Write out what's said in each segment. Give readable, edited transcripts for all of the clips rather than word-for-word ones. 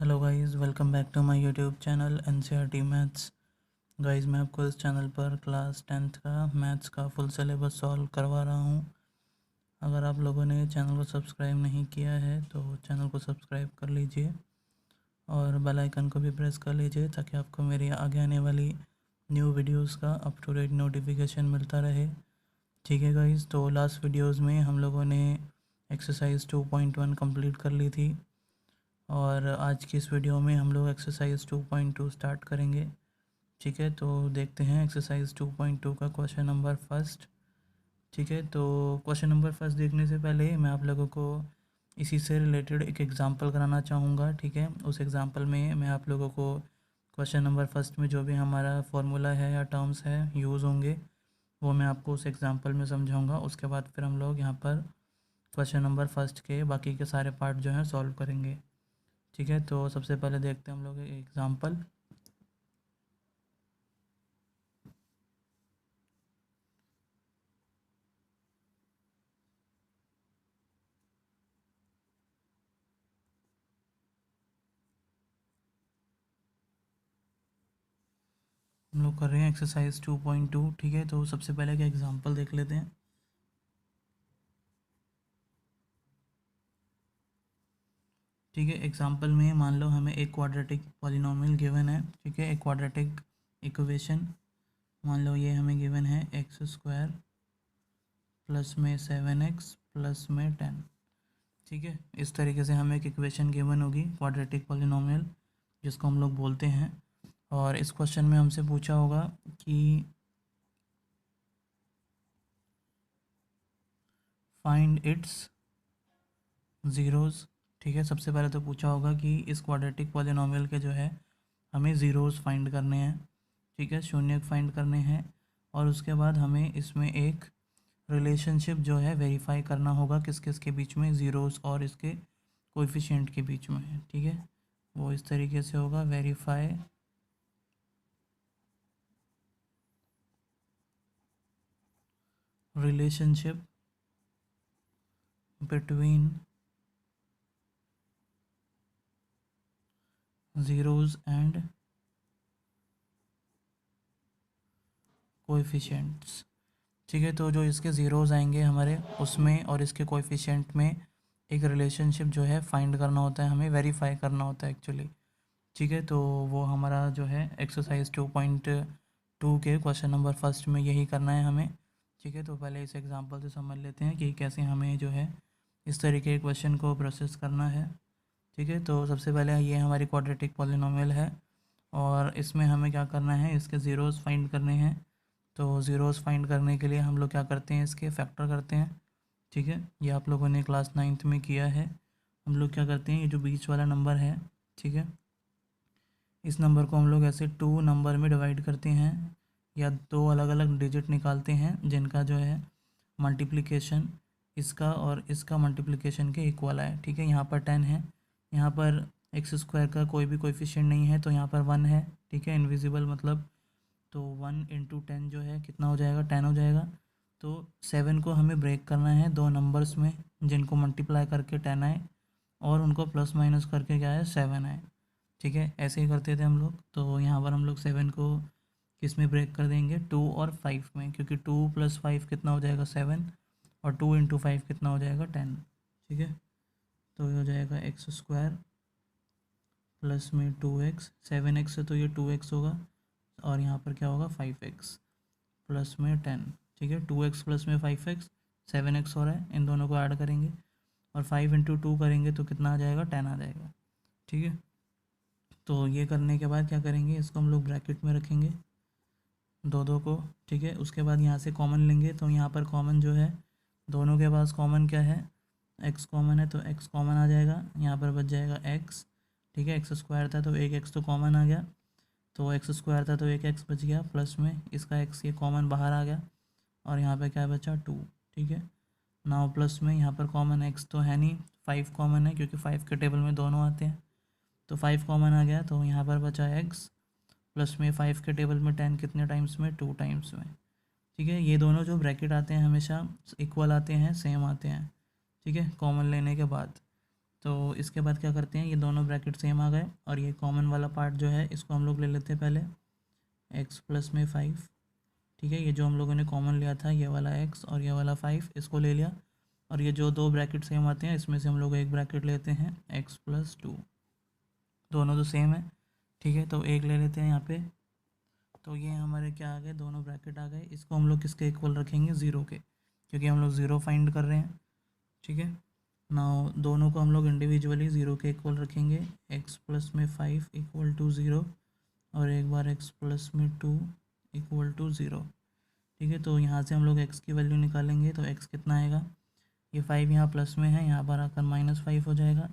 Hello guys, welcome back to my YouTube channel NCERT maths. Guys, मैं आपको इस channel पर क्लास 10th का मैथ्स का फुल सिलेबस सॉल्व करवा रहा हूं। अगर आप लोगों ने चैनल को सब्सक्राइब नहीं किया है तो चैनल को सब्सक्राइब कर लीजिए और बेल आइकन को भी प्रेस कर लीजिए ताकि आपको मेरी आगे आने वाली न्यू वीडियोस का अप टू डेट नोटिफिकेशन मिलता रहे। ठीक है गाइस, तो लास्ट वीडियोज़ में हम लोगों ने एक्सरसाइज 2.1 कंप्लीट कर ली थी और आज की इस वीडियो में हम लोग एक्सरसाइज 2.2 स्टार्ट करेंगे। ठीक है, तो देखते हैं एक्सरसाइज 2.2 का क्वेश्चन नंबर फर्स्ट। ठीक है, तो क्वेश्चन नंबर फर्स्ट देखने से पहले मैं आप लोगों को इसी से रिलेटेड एक एग्जांपल कराना चाहूँगा। ठीक है, उस एग्जांपल में मैं आप लोगों को क्वेश्चन नंबर फर्स्ट में जो भी हमारा फॉर्मूला है या टर्म्स है यूज़ होंगे वो मैं आपको उस एग्जांपल में समझाऊँगा। उसके बाद फिर हम लोग यहाँ पर क्वेश्चन नंबर फर्स्ट के बाकी के सारे पार्ट जो हैं सॉल्व करेंगे। ठीक है, तो सबसे पहले देखते हैं हम लोग एग्जांपल। हम लोग कर रहे हैं एक्सरसाइज 2.2। ठीक है, तो सबसे पहले का एग्जांपल देख लेते हैं। ठीक है, एग्जांपल में मान लो हमें एक क्वाड्रेटिक पॉलिनोमियल गिवन है। ठीक है, एक क्वाड्रेटिक इक्वेशन मान लो ये हमें गिवन है एक्स स्क्वायर प्लस में 7x प्लस में 10। ठीक है, इस तरीके से हमें एक इक्वेशन गिवन होगी क्वाड्रेटिक पॉलिनोमियल जिसको हम लोग बोलते हैं। और इस क्वेश्चन में हमसे पूछा होगा कि फाइंड इट्स ज़ीरोज़। ठीक है, सबसे पहले तो पूछा होगा कि इस क्वाड्रेटिक पॉलिनोमियल के जो है हमें ज़ीरोज़ फाइंड करने हैं। ठीक है, शून्य फाइंड करने हैं और उसके बाद हमें इसमें एक रिलेशनशिप जो है वेरीफाई करना होगा किस किस के बीच में, ज़ीरोज़ और इसके कोएफिशिएंट के बीच में है। ठीक है, वो इस तरीके से होगा, verify relationship between zeros and coefficients. ठीक है, तो जो इसके ज़ीरोज़ आएंगे हमारे उसमें और इसके कोएफिशिएंट में एक रिलेशनशिप जो है फाइंड करना होता है, हमें वेरीफाई करना होता है एक्चुअली। ठीक है, तो वो हमारा जो है एक्सरसाइज 2.2 के क्वेश्चन नंबर फर्स्ट में यही करना है हमें। ठीक है, तो पहले इस एग्जांपल से समझ लेते हैं कि कैसे हमें जो है इस तरीके के क्वेश्चन को प्रोसेस करना है। ठीक है, तो सबसे पहले ये हमारी क्वाड्रेटिक पॉलिनोमियल है और इसमें हमें क्या करना है, इसके ज़ीरोज़ फाइंड करने हैं। तो ज़ीरोज़ फाइंड करने के लिए हम लोग क्या करते हैं, इसके फैक्टर करते हैं। ठीक है, ये आप लोगों ने क्लास 9th में किया है। हम लोग क्या करते हैं, ये जो बीच वाला नंबर है, ठीक है, इस नंबर को हम लोग ऐसे 2 नंबर में डिवाइड करते हैं या दो अलग अलग डिजिट निकालते हैं जिनका जो है मल्टीप्लिकेशन इसका और इसका मल्टीप्लिकेशन के इक्वल है। ठीक है, यहाँ पर 10 है, यहाँ पर एक्स स्क्वायर का कोई भी कोएफिशिएंट नहीं है तो यहाँ पर 1 है। ठीक है, इनविजिबल मतलब, तो 1 इंटू 10 जो है कितना हो जाएगा, 10 हो जाएगा। तो 7 को हमें ब्रेक करना है दो नंबर्स में जिनको मल्टीप्लाई करके 10 आए और उनको प्लस माइनस करके क्या है, 7 आए। ठीक है, ऐसे ही करते थे हम लोग। तो यहाँ पर हम लोग 7 को किस में ब्रेक कर देंगे, 2 और 5 में, क्योंकि 2 + 5 कितना हो जाएगा, 7, और 2 इंटू 5 कितना हो जाएगा, 10। ठीक है, तो ये हो जाएगा एक्स स्क्वायर प्लस में 2x, 7x से तो ये 2x होगा और यहाँ पर क्या होगा, 5x प्लस में 10। ठीक है, 2x प्लस में 5x, 7x हो रहा है, इन दोनों को ऐड करेंगे और 5 इंटू 2 करेंगे तो कितना आ जाएगा, 10 आ जाएगा। ठीक है, तो ये करने के बाद क्या करेंगे, इसको हम लोग ब्रैकेट में रखेंगे दो दो को। ठीक है, उसके बाद यहाँ से कॉमन लेंगे तो यहाँ पर कॉमन जो है दोनों के पास कॉमन क्या है, x कॉमन है तो x कॉमन आ जाएगा, यहाँ पर बच जाएगा x। ठीक है, एक्स स्क्वायर था तो एक x तो कॉमन आ गया, तो एक्स स्क्वायर था तो एक x बच गया, प्लस में इसका x ये कॉमन बाहर आ गया और यहाँ पे क्या बचा, 2। ठीक है, नाउ प्लस में यहाँ पर कॉमन x तो है नहीं, 5 कॉमन है क्योंकि 5 के टेबल में दोनों आते हैं, तो 5 कॉमन आ गया तो यहाँ पर बचा x, प्लस में 5 के टेबल में 10 कितने टाइम्स में, 2 टाइम्स में। ठीक है, ये दोनों जो ब्रैकेट आते हैं हमेशा इक्वल आते हैं, सेम आते हैं। ठीक है, कॉमन लेने के बाद तो इसके बाद क्या करते हैं, ये दोनों ब्रैकेट सेम आ गए और ये कॉमन वाला पार्ट जो है इसको हम लोग ले लेते हैं पहले, x प्लस में 5। ठीक है, ये जो हम लोगों ने कॉमन लिया था ये वाला x और ये वाला 5 इसको ले लिया, और ये जो दो ब्रैकेट सेम आते हैं इसमें से हम लोग एक ब्रैकेट लेते हैं x प्लस 2, दोनों तो सेम है। ठीक है, तो एक ले लेते हैं यहाँ पे, तो ये हमारे क्या आ गए, दोनों ब्रैकेट आ गए। इसको हम लोग किसके इक्वल रखेंगे, ज़ीरो के, क्योंकि हम लोग ज़ीरो फाइंड कर रहे हैं। ठीक है, नाउ दोनों को हम लोग इंडिविजुअली ज़ीरो के इक्वल रखेंगे, x प्लस में 5 इक्वल टू ज़ीरो और एक बार x प्लस में 2 इक्वल टू ज़ीरो। ठीक है, तो यहाँ से हम लोग x की वैल्यू निकालेंगे, तो x कितना आएगा, ये 5 यहाँ प्लस में है, यहाँ पर आकर -5 हो जाएगा।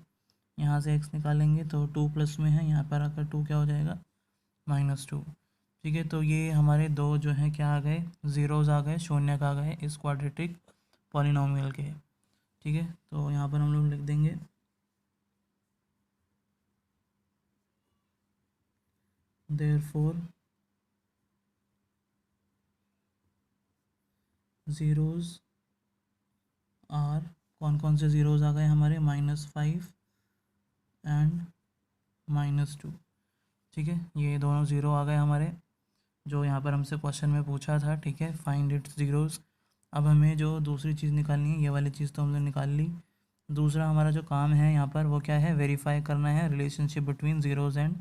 यहाँ से x निकालेंगे तो 2 प्लस में है, यहाँ पर आकर 2 क्या हो जाएगा, -2। ठीक है, तो ये हमारे दो जो हैं क्या आ गए, ज़ीरोज़ आ गए, शून्य आ गए इस क्वाड्रेटिक पॉलिनोमियल के। ठीक है, तो यहाँ पर हम लोग लिख देंगे देयरफॉर ज़ीरोज़ आर, कौन कौन से ज़ीरोज़ आ गए हमारे, -5 एंड -2। ठीक है, ये दोनों ज़ीरो आ गए हमारे, जो यहाँ पर हमसे क्वेश्चन में पूछा था। ठीक है, फाइंड इट्स ज़ीरोज़। अब हमें जो दूसरी चीज़ निकालनी है, ये वाली चीज़ तो हमने निकाल ली। दूसरा हमारा जो काम है यहाँ पर वो क्या है, वेरीफाई करना है relationship between zeros and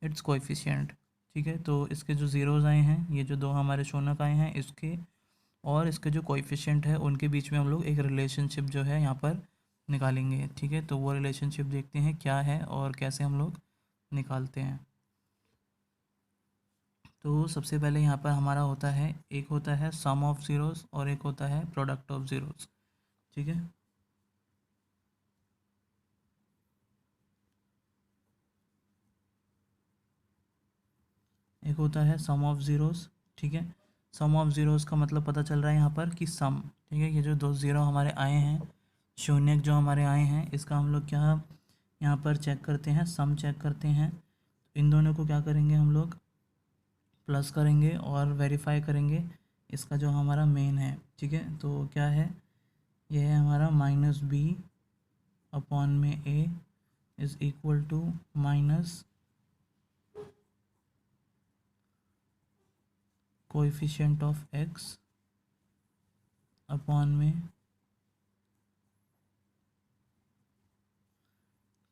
it's coefficient. ठीक है, तो इसके जो ज़ीरोज़ आए हैं, ये जो दो हमारे शून्य आए हैं, इसके और इसके जो कोएफिशिएंट है उनके बीच में हम लोग एक रिलेशनशिप जो है यहाँ पर निकालेंगे। ठीक है, तो वो रिलेशनशिप देखते हैं क्या है और कैसे हम लोग निकालते हैं। तो सबसे पहले यहाँ पर हमारा होता है, एक होता है सम ऑफ ज़ीरोज़ और एक होता है प्रोडक्ट ऑफ ज़ीरोज़। ठीक है, एक होता है सम ऑफ ज़ीरोज़। ठीक है, सम ऑफ ज़ीरोज़ का मतलब पता चल रहा है यहाँ पर कि सम। ठीक है, ये जो दो ज़ीरो हमारे आए हैं, शून्य जो हमारे आए हैं, इसका हम लोग क्या यहाँ पर चेक करते हैं, सम चेक करते हैं। इन दोनों को क्या करेंगे हम लोग, प्लस करेंगे और वेरीफाई करेंगे इसका जो हमारा मेन है। ठीक है, तो क्या है, यह है हमारा -b अपॉन में a is equal to minus coefficient of x upon में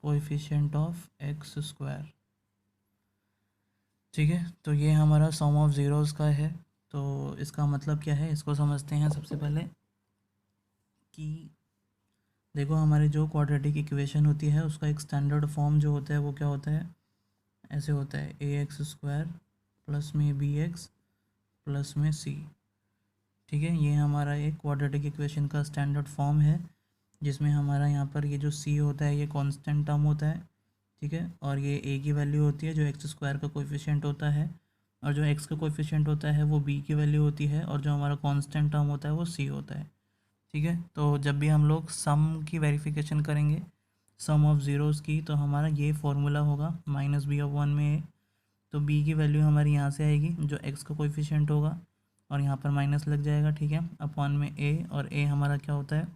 कोएफिशिएंट ऑफ x स्क्वायर। ठीक है, तो ये हमारा सम ऑफ ज़ीरोज़ का है। तो इसका मतलब क्या है, इसको समझते हैं सबसे पहले कि देखो, हमारी जो क्वाड्रेटिक इक्वेशन होती है उसका एक स्टैंडर्ड फॉर्म जो होता है वो क्या होता है, ऐसे होता है, ax² प्लस में bx प्लस में c। ठीक है, ये हमारा एक क्वाड्रेटिक इक्वेशन का स्टैंडर्ड फॉर्म है, जिसमें हमारा यहाँ पर ये जो c होता है ये कांस्टेंट टर्म होता है। ठीक है, और ये a की वैल्यू होती है जो x² का कोएफिशिएंट होता है, और जो x का कोएफिशिएंट होता है वो b की वैल्यू होती है, और जो हमारा कांस्टेंट टर्म होता है वो c होता है। ठीक है, तो जब भी हम लोग सम की वेरिफिकेशन करेंगे, सम ऑफ ज़ीरोज़ की, तो हमारा ये फॉर्मूला होगा -b/1 में a। तो b की वैल्यू हमारी यहाँ से आएगी जो x का कोएफिशिएंट होगा, और यहाँ पर माइनस लग जाएगा। ठीक है, अपॉन में a, और a हमारा क्या होता है,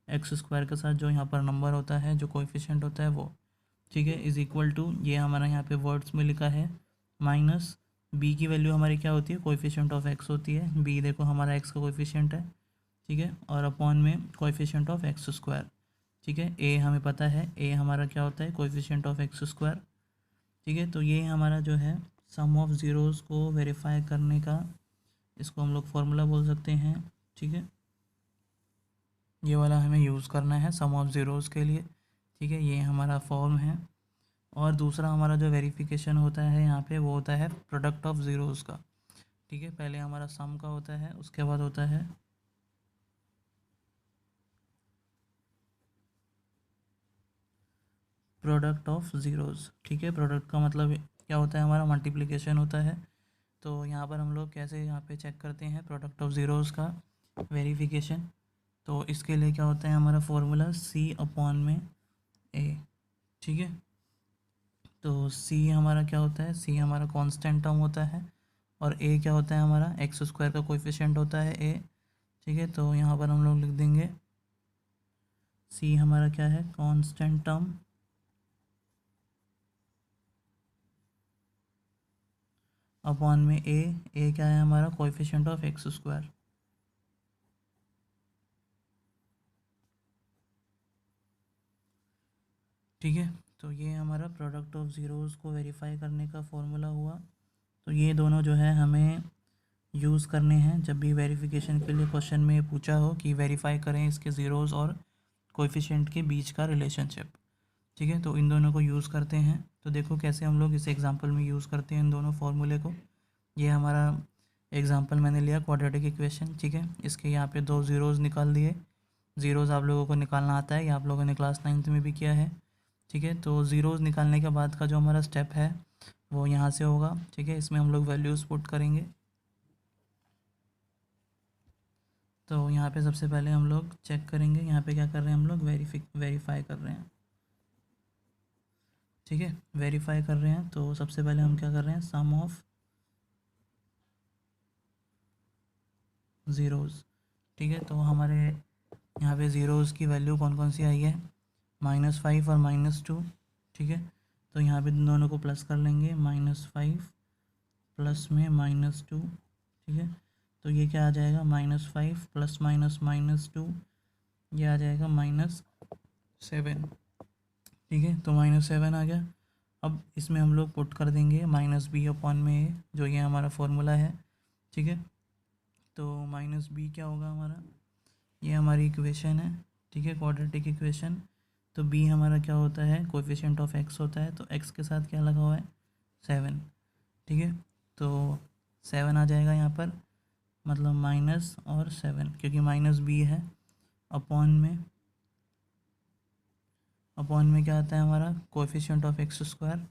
x² के साथ जो यहाँ पर नंबर होता है, जो कोएफिशिएंट होता है वो। ठीक है, इज़ इक्वल टू, ये हमारा यहाँ पे वर्ड्स में लिखा है, माइनस b की वैल्यू हमारी क्या होती है, कोएफिशिएंट ऑफ x होती है। b देखो हमारा x का कोएफिशिएंट है। ठीक है, और अपॉन में कोएफिशिएंट ऑफ x²। ठीक है, a हमें पता है, a हमारा क्या होता है, कोएफिशिएंट ऑफ x²। ठीक है, तो ये हमारा जो है सम ऑफ ज़ीरोज़ को वेरीफाई करने का, इसको हम लोग फार्मूला बोल सकते हैं। ठीक है, ये वाला हमें यूज़ करना है सम ऑफ ज़ीरोज़ के लिए। ठीक है, ये हमारा फॉर्म है। और दूसरा हमारा जो वेरिफिकेशन होता है यहाँ पे वो होता है प्रोडक्ट ऑफ ज़ीरोज़ का। ठीक है, पहले हमारा सम का होता है, उसके बाद होता है प्रोडक्ट ऑफ ज़ीरोज़। ठीक है, प्रोडक्ट का मतलब क्या होता है, हमारा मल्टीप्लिकेशन होता है। तो यहाँ पर हम लोग कैसे यहाँ पे चेक करते हैं प्रोडक्ट ऑफ ज़ीरोज़ का वेरिफिकेशन, तो इसके लिए क्या होता है हमारा फॉर्मूला c/में a। ठीक है, तो c हमारा क्या होता है, c हमारा कांस्टेंट टर्म होता है, और a क्या होता है, हमारा x² का कोएफिशिएंट होता है a। ठीक है, तो यहाँ पर हम लोग लिख देंगे c हमारा क्या है, कांस्टेंट टर्म अपॉन में ए क्या है हमारा कोएफिशिएंट ऑफ एक्स स्क्वायर। ठीक है, तो ये हमारा प्रोडक्ट ऑफ ज़ीरोज़ को वेरीफाई करने का फॉर्मूला हुआ। तो ये दोनों जो है हमें यूज़ करने हैं जब भी वेरिफिकेशन के लिए क्वेश्चन में पूछा हो कि वेरीफाई करें इसके ज़ीरोज़ और कोएफिशिएंट के बीच का रिलेशनशिप। ठीक है, तो इन दोनों को यूज़ करते हैं। तो देखो कैसे हम लोग इस एग्जांपल में यूज़ करते हैं इन दोनों फार्मूले को। ये हमारा एग्जांपल मैंने लिया क्वाड्रेटिक इक्वेशन। ठीक है, इसके यहाँ पे दो ज़ीरोज़ निकाल दिए। ज़ीरोज़ आप लोगों को निकालना आता है, ये आप लोगों ने क्लास 9th में भी किया है। ठीक है, तो ज़ीरोज़ निकालने के बाद का जो हमारा स्टेप है वो यहाँ से होगा। ठीक है, इसमें हम लोग वैल्यूज़ पुट करेंगे। तो यहाँ पे सबसे पहले हम लोग चेक करेंगे, यहाँ पे क्या कर रहे हैं हम लोग वेरीफाई कर रहे हैं। ठीक है, वेरीफाई कर रहे हैं। तो सबसे पहले हम क्या कर रहे हैं, सम ऑफ ज़ीरोज़। ठीक है, तो हमारे यहाँ पे ज़ीरोज़ की वैल्यू कौन कौन सी आई है, -5 और -2। ठीक है, तो यहाँ पे दोनों को प्लस कर लेंगे, -5 प्लस में -2। ठीक है, तो ये क्या आ जाएगा, -5 प्लस -2, ये आ जाएगा -7। ठीक है, तो -7 आ गया। अब इसमें हम लोग पुट कर देंगे -b अपॉन में a, जो ये हमारा फॉर्मूला है। ठीक है, तो -b क्या होगा हमारा, ये हमारी इक्वेशन है। ठीक है, क्वाड्रेटिक इक्वेशन। तो b हमारा क्या होता है, कोएफिशिएंट ऑफ x होता है। तो x के साथ क्या लगा हुआ है, 7। ठीक है, तो 7 आ जाएगा यहाँ पर, मतलब माइनस और 7, क्योंकि -b है। अपॉन में क्या आता है हमारा, कोएफिशिएंट ऑफ एक्स स्क्वायर।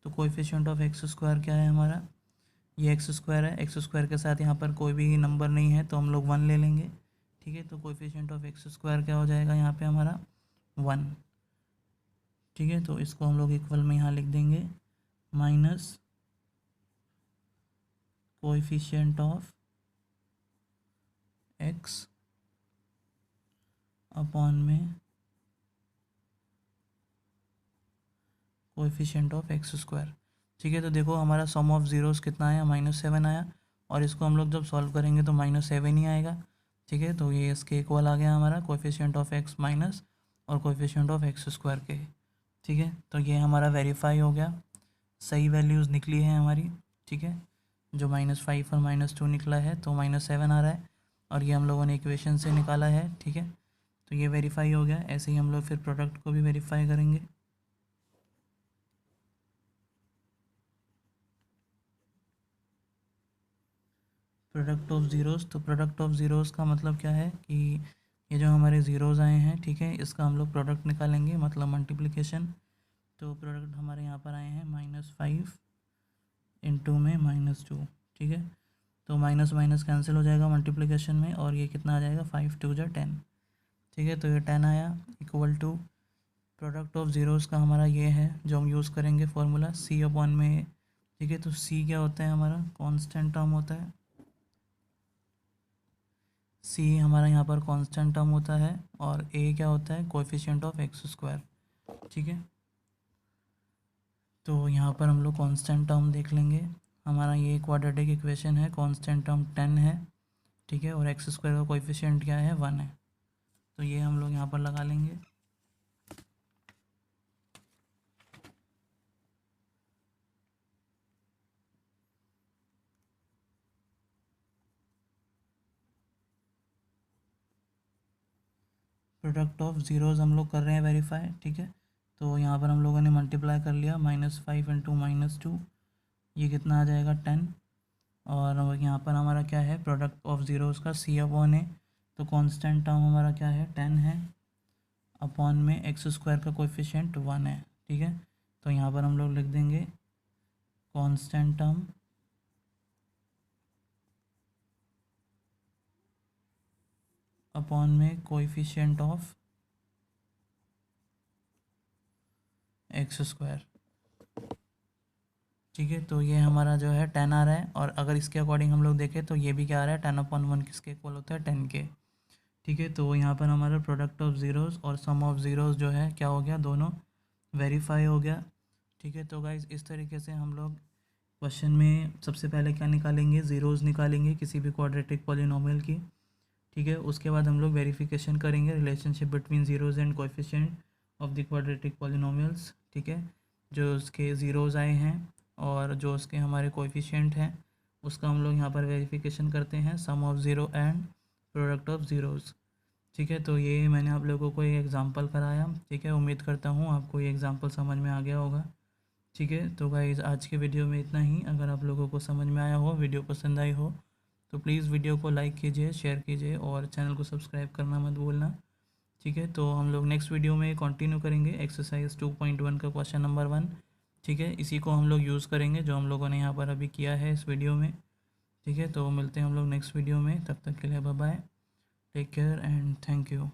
तो कोएफिशिएंट ऑफ एक्स स्क्वायर क्या है हमारा, ये एक्स स्क्वायर है। एक्स स्क्वायर के साथ यहाँ पर कोई भी नंबर नहीं है तो हम लोग 1 ले लेंगे। ठीक है, तो कोएफिशिएंट ऑफ एक्स स्क्वायर क्या हो जाएगा यहाँ पे हमारा 1। ठीक है, तो इसको हम लोग इक्वल में यहाँ लिख देंगे, minus coefficient of x upon में कोएफिशिएंट ऑफ एक्स स्क्वायर। ठीक है, तो देखो हमारा सम ऑफ ज़ीरोज़ कितना आया, -7 आया। और इसको हम लोग जब सॉल्व करेंगे तो -7 ही आएगा। ठीक है, तो ये इसके इक्वल आ गया हमारा कोएफिशिएंट ऑफ एक्स माइनस और कोएफिशिएंट ऑफ एक्स स्क्वायर के। ठीक है, तो ये हमारा वेरीफाई हो गया, सही वैल्यूज़ निकली है हमारी। ठीक है, जो -5 और -2 निकला है, तो -7 आ रहा है और ये हम लोगों ने इक्वेशन से निकाला है। ठीक है, तो ये वेरीफाई हो गया। ऐसे ही हम लोग फिर प्रोडक्ट को भी वेरीफाई करेंगे। प्रोडक्ट ऑफ ज़ीरोज़, तो प्रोडक्ट ऑफ ज़ीरोज़ का मतलब क्या है कि ये जो हमारे ज़ीरोज़ आए हैं, ठीक है, इसका हम लोग प्रोडक्ट निकालेंगे, मतलब मल्टीप्लिकेशन। तो प्रोडक्ट हमारे यहाँ पर आए हैं -5 इंटू में -2। ठीक है, तो माइनस माइनस कैंसिल हो जाएगा मल्टीप्लिकेशन में, और ये कितना आ जाएगा, 5 2 जा 10। ठीक है, तो ये 10 आया, equal to product of zeros का हमारा ये है जो हम यूज़ करेंगे फॉर्मूला, सी अपॉन में। ठीक है, तो सी क्या होता है हमारा, कांस्टेंट टर्म होता है। सी हमारा यहाँ पर कांस्टेंट टर्म होता है, और ए क्या होता है, कोएफिशिएंट ऑफ एक्स स्क्वायर। ठीक है, तो यहाँ पर हम लोग कांस्टेंट टर्म देख लेंगे। हमारा ये क्वाड्रेटिक इक्वेशन है, कांस्टेंट टर्म 10 है। ठीक है, और एक्स स्क्वायर का कोएफिशिएंट क्या है, 1 है। तो ये हम लोग यहाँ पर लगा लेंगे। प्रोडक्ट ऑफ ज़ीरोज़ हम लोग कर रहे हैं वेरीफाई। ठीक है, तो यहाँ पर हम लोगों ने मल्टीप्लाई कर लिया, -5 इंटू -2, ये कितना आ जाएगा, 10। और यहाँ पर हमारा क्या है, प्रोडक्ट ऑफ ज़ीरोज़ का सी अपॉन है, तो कांस्टेंट टर्म हमारा क्या है, 10 है, अपॉन में एक्स स्क्वायर का कोएफिशिएंट 1 है। ठीक है, तो यहाँ पर हम लोग लिख देंगे कांस्टेंट टर्म अपॉन में कोएफिशिएंट ऑफ एक्स स्क्वायर। ठीक है, तो ये हमारा जो है 10 आ रहा है, और अगर इसके अकॉर्डिंग हम लोग देखें तो ये भी क्या आ रहा है, 10/1 किसके इक्वल होता है, 10 के। ठीक है, तो यहाँ पर हमारा प्रोडक्ट ऑफ ज़ीरोज़ और सम ऑफ ज़ीरोज़ जो है क्या हो गया, दोनों वेरीफाई हो गया। ठीक है, तो गाइज़ इस तरीके से हम लोग क्वेश्चन में सबसे पहले क्या निकालेंगे, ज़ीरोज़ निकालेंगे किसी भी क्वाड्रेटिक पॉलिनोमियल की, ठीक है। उसके बाद हम लोग वेरिफिकेशन करेंगे relationship between zeros and coefficient of the quadratic polynomials, ठीक है। जो उसके ज़ीरोज़ आए हैं और जो उसके हमारे कोएफिशिएंट हैं उसका हम लोग यहाँ पर वेरिफिकेशन करते हैं, sum of zero and product of zeros, ठीक है। तो ये मैंने आप लोगों को एक एग्ज़ाम्पल कराया, ठीक है। उम्मीद करता हूँ आपको ये एग्ज़ाम्पल समझ में आ गया होगा, ठीक है। तो गाइज़ आज के वीडियो में इतना ही। अगर आप लोगों को समझ में आया हो, वीडियो पसंद आई हो, तो प्लीज़ वीडियो को लाइक कीजिए, शेयर कीजिए और चैनल को सब्सक्राइब करना मत भूलना, ठीक है। तो हम लोग नेक्स्ट वीडियो में कंटिन्यू करेंगे एक्सरसाइज 2.1 का क्वेश्चन नंबर 1, ठीक है। इसी को हम लोग यूज़ करेंगे जो हम लोगों ने यहाँ पर अभी किया है इस वीडियो में, ठीक है। तो मिलते हैं हम लोग नेक्स्ट वीडियो में, तब तक के लिए bye bye, take care and thank you.